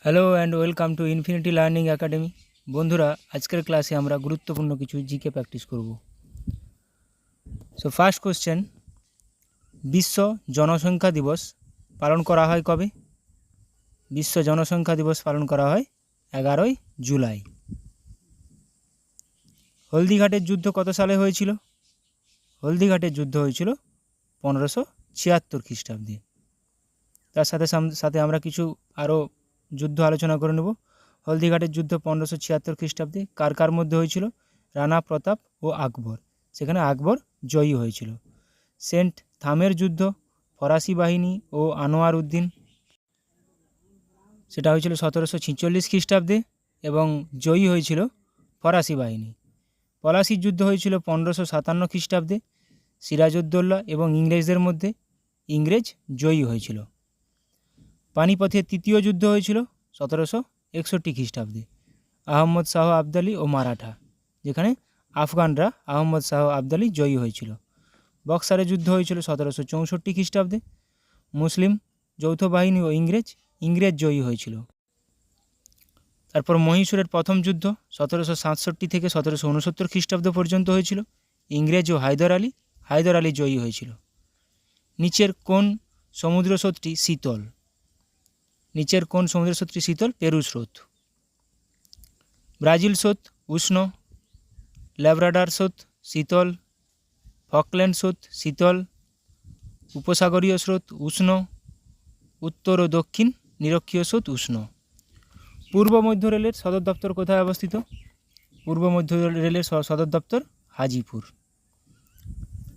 Hello and welcome to infinity learning academy. বন্ধুরা, আজকের ক্লাসে আমরা গুরুত্বপূর্ণ কিছু জিকে প্র্যাকটিস করব। সো ফার্স্ট কোশ্চেন, বিশ্ব জনসংখ্যা দিবস পালন করা হয় কবে? বিশ্ব জনসংখ্যা দিবস পালন করা হয় 11ই জুলাই। হলদিঘাটের যুদ্ধ কত সালে হয়েছিল? হলদিঘাটের যুদ্ধ হয়েছিল 1576 খ্রিস্টাব্দে। তার সাথে সাথে আমরা কিছু আরও যুদ্ধ আলোচনা করে নেব। হলদিঘাটের যুদ্ধ 1576 খ্রিস্টাব্দে কার কার মধ্যে হয়েছিল? রানা প্রতাপ ও আকবর। সেখানে আকবর জয়ী হয়েছিল। সেন্ট থামের যুদ্ধ ফরাসি বাহিনী ও আনোয়ার উদ্দিন, সেটা হয়েছিল 1746 খ্রিস্টাব্দে এবং জয়ী হয়েছিল ফরাসি বাহিনী। পলাশির যুদ্ধ হয়েছিল 1557 খ্রিস্টাব্দে সিরাজউদ্দৌলা এবং ইংরেজদের মধ্যে, ইংরেজ জয়ী হয়েছিল। পানিপথের তৃতীয় যুদ্ধ হয়েছিল 1761 খ্রিস্টাব্দে আহমদ শাহ আবদালি ও মারাঠা, যেখানে আফগানরা আহমদ শাহ আবদালি জয়ী হয়েছিল। বক্সারের যুদ্ধ হয়েছিল 1764 খ্রিস্টাব্দে মুসলিম যৌথ বাহিনী ও ইংরেজ জয়ী হয়েছিল। তারপর মহীশূরের প্রথম যুদ্ধ 1767 থেকে 1769 খ্রিস্টাব্দ পর্যন্ত হয়েছিল। ইংরেজ ও হায়দর আলী জয়ী হয়েছিল। নিচের কোন সমুদ্র স্রোতটি শীতল? নিচের কোন সমুদ্র স্রোতটি শীতল? পেরু স্রোত। ব্রাজিল স্রোত উষ্ণ, ল্যাব্রাডার স্রোত শীতল, ফকল্যান্ড স্রোত শীতল, উপসাগরীয় স্রোত উষ্ণ, উত্তর ও দক্ষিণ নিরক্ষীয় স্রোত উষ্ণ। পূর্ব মধ্য রেলের সদর দপ্তর কোথায় অবস্থিত? পূর্ব মধ্য রেলের সদর দপ্তর হাজিপুর।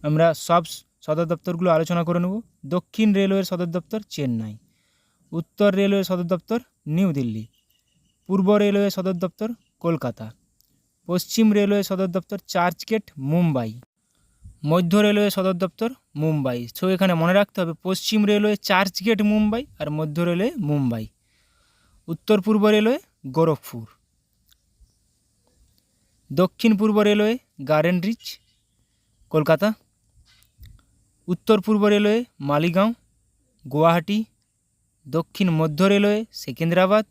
আমরা সব সদর দপ্তরগুলো আলোচনা করে নেব। দক্ষিণ রেলওয়ের সদর দপ্তর চেন্নাই, উত্তর রেলওয়ে সদর দপ্তর নিউ দিল্লি, পূর্ব রেলওয়ে সদর দপ্তর কলকাতা, পশ্চিম রেলওয়ে সদর দপ্তর চার্চগেট মুম্বাই, মধ্য রেলওয়ে সদর দপ্তর মুম্বাই। সো এখানে মনে রাখতে হবে পশ্চিম রেলওয়ে চার্চগেট মুম্বাই আর মধ্য রেলওয়ে মুম্বাই। উত্তর পূর্ব রেলওয়ে গোরখপুর, দক্ষিণ পূর্ব রেলওয়ে গার্ডেন রিচ কলকাতা, উত্তর পূর্ব রেলওয়ে মালিগাঁও গুয়াহাটি, দক্ষিণ মধ্য রেলওয়ে সেকেন্দ্রাবাদ,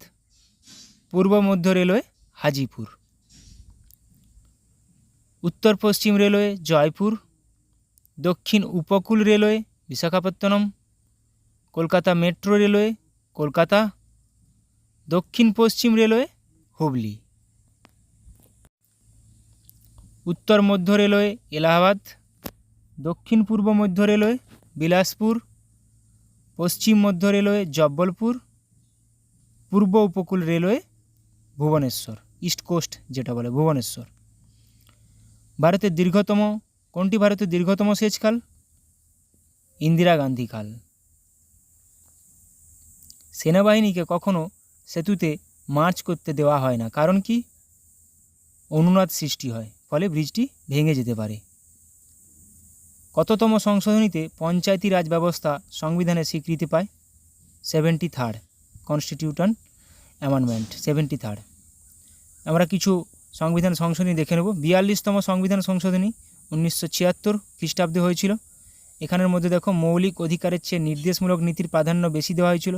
পূর্ব মধ্য রেলওয়ে হাজিপুর, উত্তর পশ্চিম রেলওয়ে জয়পুর, দক্ষিণ উপকূল railway Visakhapatnam, Kolkata metro railway Kolkata, দক্ষিণ পশ্চিম রেলওয়ে হুগলি, উত্তর মধ্য রেলওয়ে এলাহাবাদ, দক্ষিণ পূর্ব মধ্য রেলওয়ে বিলাসপুর, পশ্চিম মধ্য রেলওয়ে জব্বলপুর, পূর্ব উপকূল রেলওয়ে ভুবনেশ্বর, ইস্ট কোস্ট যেটা বলে ভুবনেশ্বর। কোনটি ভারতের দীর্ঘতম সেচ খাল? ইন্দিরা গান্ধী খাল। সেনাবাহিনীকে কখনো সেতুতে মার্চ করতে দেওয়া হয় না, কারণ কি? অনুনাদ সৃষ্টি হয়, ফলে ব্রিজটি ভেঙে যেতে পারে। কততম সংশোধনীতে পঞ্চায়েতি রাজ ব্যবস্থা সংবিধানের স্বীকৃতি পায়? 73rd constitution amendment 73rd। আমরা কিছু সংবিধান সংশোধনী দেখে নেব। 42তম সংবিধান সংশোধনী 1976 খ্রিস্টাব্দে হয়েছিল। এখানের মধ্যে দেখো মৌলিক অধিকারের চেয়ে নির্দেশমূলক নীতির প্রাধান্য বেশি দেওয়া হয়েছিল।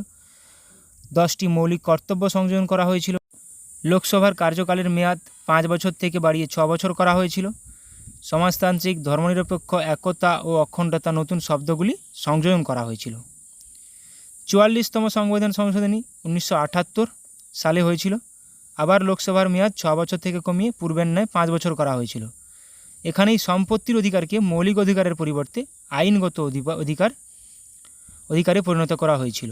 10টি মৌলিক কর্তব্য সংযোজন করা হয়েছিল। লোকসভার কার্যকালের মেয়াদ 5 বছর থেকে বাড়িয়ে 6 বছর করা হয়েছিল। সমাজতান্ত্রিক, ধর্মনিরপেক্ষ, একতা ও অখণ্ডতা নতুন শব্দগুলি সংযোজন করা হয়েছিল। 44তম সংবিধান সংশোধনী 1978 সালে হয়েছিল। আবার লোকসভার মেয়াদ 6 বছর থেকে কমিয়ে পূর্বের ন্যায় 5 বছর করা হয়েছিল। এখানেই সম্পত্তির অধিকারকে মৌলিক অধিকারের পরিবর্তে আইনগত অধিকারে পরিণত করা হয়েছিল।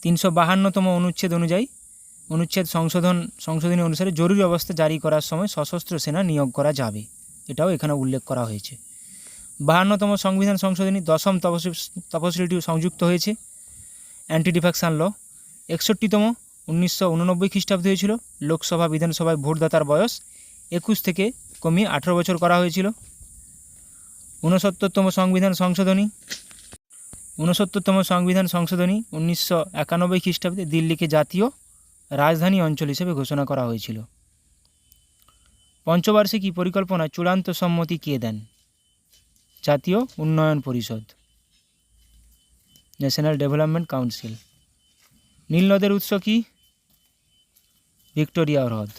352তম অনুচ্ছেদ সংশোধনী অনুসারে জরুরি অবস্থা জারি করার সময় সশস্ত্র সেনা নিয়োগ করা যাবে, এটাও এখানে উল্লেখ করা হয়েছে। 52তম সংবিধান সংশোধনী 10ম তফসিলটি সংযুক্ত হয়েছে। অ্যান্টি ডিফ্যাকশন ল 61তম 1989 খ্রিস্টাব্দে হয়েছিল। লোকসভা বিধানসভায় ভোটদাতার বয়স 21 থেকে কমিয়ে 18 বছর করা হয়েছিল। 69তম সংবিধান সংশোধনী 1991 খ্রিস্টাব্দে দিল্লিকে জাতীয় রাজধানী অঞ্চল হিসেবে ঘোষণা করা হয়েছিল। পঞ্চবার্ষিকী পরিকল্পনায় চূড়ান্ত সম্মতি কে দেন? জাতীয় উন্নয়ন পরিষদ, ন্যাশনাল ডেভেলপমেন্ট কাউন্সিল। নীল নদের উৎস কি? ভিক্টোরিয়া হ্রদ।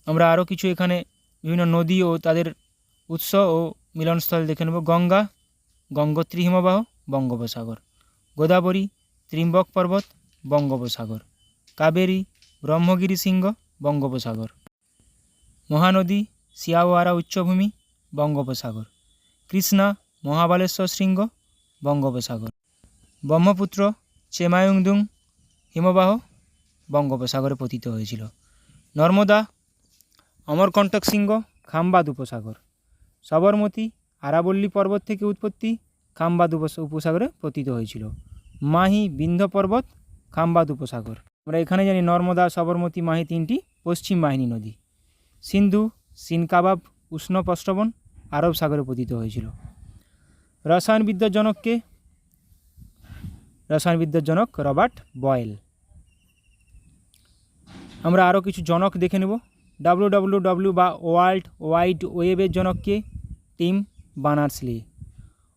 আমরা আরও কিছু এখানে বিভিন্ন নদী ও তাদের উৎস ও মিলনস্থল দেখে নেব। গঙ্গা, গঙ্গোত্রী হিমবাহ, বঙ্গোপসাগর। গোদাবরী, ত্রিম্বক পর্বত, বঙ্গোপসাগর। কাবেরী, ব্রহ্মগিরি শৃঙ্গ, বঙ্গোপসাগর। মহানদী, সিয়াওয়ারা উচ্চভূমি, বঙ্গোপসাগর। কৃষ্ণা, মহাবালেশ্বর শৃঙ্গ, বঙ্গোপসাগর। ব্রহ্মপুত্র, চেমায়ুংদুং হিমবাহ, বঙ্গোপসাগরে পতিত হয়েছিল। নর্মদা, অমরকণ্টক শৃঙ্গ, খাম্বাদ উপসাগর। সবরমতী, আরাবল্লী পর্বত থেকে উৎপত্তি, খাম্বাদ উপসাগরে পতিত হয়েছিল। মাহি, বিন্ধ্য পর্বত, খাম্বাদ উপসাগর। আমরা এখানে জানি নর্মদা, সবরমতী, মাহি তিনটি পশ্চিম বাহিনী নদী। সিন্ধু, সিনকাবাব, উষ্ণ প্রস্রবণ, আরব সাগরে পতিত হয়েছিল। রসায়নবিদ্যার জনককে? রসায়নবিদ্যার জনক রবার্ট বয়েল। আমরা আরও কিছু জনক দেখে নেব। WWW বা ওয়ার্ল্ড ওয়াইড ওয়েবের জনককে? Tim Berners-Lee.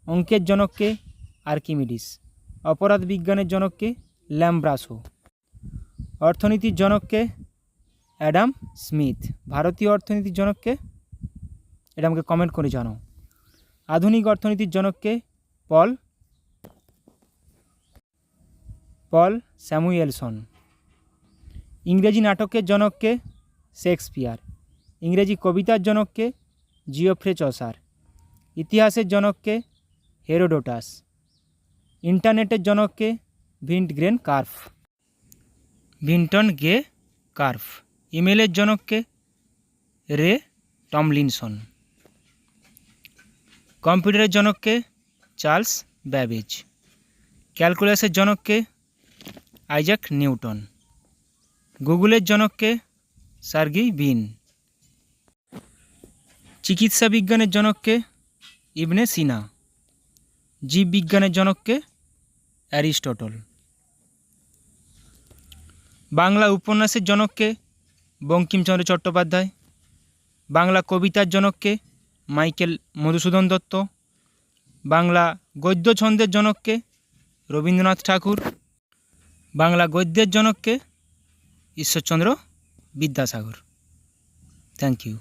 অঙ্কের জনককে? আর্কিমিডিস। অপরাধ বিজ্ঞানের জনককে? ল্যাম্ব্রাসো। অর্থনীতির জনককে? Adam Smith. ভারতীয় অর্থনীতির জনককে? এটা আমাকে কমেন্ট করে জানাও। আধুনিক অর্থনীতির জনককে? পল স্যামুয়েলসন। ইংরেজি নাটকের জনককে? শেক্সপিয়ার। ইংরেজি কবিতার জনককে? Geoffrey Chaucer. ইতিহাসের জনককে? হেরোডোটাস। ইন্টারনেটের জনককে? ভিন্টন গে কার্ফ। ইমেলের জনককে? Ray Tomlinson. কম্পিউটারের জনককে? Charles Babbage. ক্যালকুলাসের জনককে? Isaac Newton. গুগলের জনককে? Sergey Brin. চিকিৎসা বিজ্ঞানের জনককে? ইবনে সিনা। জীববিজ্ঞানের জনককে? অ্যারিস্টটল। বাংলা উপন্যাসের জনককে? বঙ্কিমচন্দ্র চট্টোপাধ্যায়। বাংলা কবিতার জনককে? মাইকেল মধুসূদন দত্ত। বাংলা গদ্য ছন্দের জনককে? রবীন্দ্রনাথ ঠাকুর। বাংলা গদ্যের জনককে? ঈশ্বরচন্দ্র বিদ্যাসাগর। Thank you.